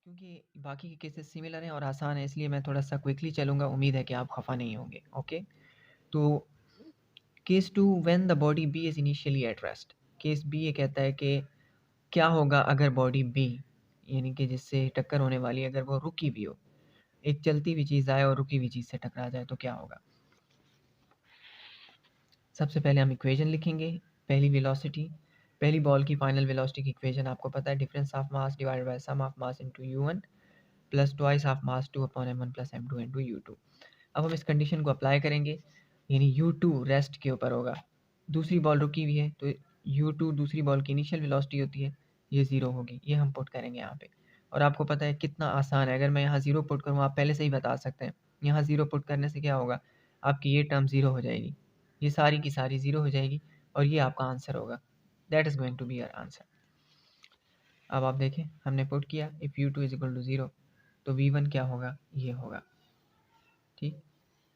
क्योंकि बाकी के केसेस सिमिलर हैं और आसान है, इसलिए मैं थोड़ा-सा क्विकली चलूँगा, उम्मीद है कि आप खफ़ा नहीं होंगे, ओके? तो case 2 when the body B is initially at rest. Case B ये कहता है कि क्या होगा अगर बॉडी बी यानी कि जिससे टक्कर होने वाली है, अगर वो रुकी भी हो, एक चलती हुई चीज़ आए और रुकी हुई चीज़ से टकरा जाए तो क्या होगा? सबसे पहले हम इक्वेशन लिखेंगे। पहली बॉल की फाइनल वेलोसिटी की इक्वेशन आपको पता है, difference of mass divided by sum of mass into u1 plus twice of mass 2 upon m1 plus m2 into u2। अब हम इस कंडीशन को अप्लाई करेंगे, यानी u2 रेस्ट के ऊपर होगा। दूसरी बॉल रुकी हुई है तो u2 दूसरी बॉल की इनिशियल वेलोसिटी होती है, ये 0 होगी। ये हम पुट करेंगे यहाँ पे और आपको पता है कितना आसान है। अगर मैं यहाँ 0 पुट करूँ, आप पहले से ही बता सकते हैं। यहाँ 0 पुट करने से क्या होगा, आपकी ये टर्म 0 हो जाएगी, ये सारी की सारी 0 हो जाएगी और ये आपका आंसर होगा। That is going to be your answer. अब आप देखें, हमने पुट किया if u2 is equal to 0 तो v1 क्या होगा, ये होगा। ठीक,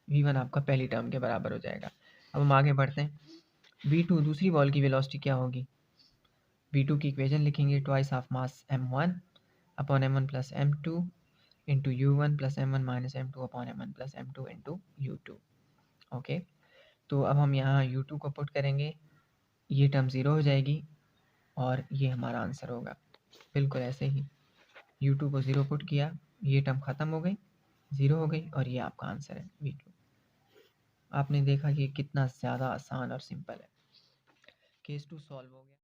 v1 आपका पहली टर्म के बराबर हो जाएगा। अब हम आगे बढ़ते हैं। v2 दूसरी बॉल की वेलोसिटी क्या होगी, v2 की इक्वेशन लिखेंगे, twice of mass m1 upon m1 plus m2 into u1 plus m1 minus m2 upon m1 plus m2 into u2। Okay, तो अब हम यहाँ u2 को पुट करेंगे, ये टर्म 0 हो जाएगी और ये हमारा आंसर होगा। बिल्कुल ऐसे ही u2 को 0 पुट किया, ये टर्म ख़त्म हो गई, 0 हो गई और ये आपका आंसर है v2। आपने देखा कि कितना ज़्यादा आसान और सिंपल है। केस 2 सॉल्व हो गया।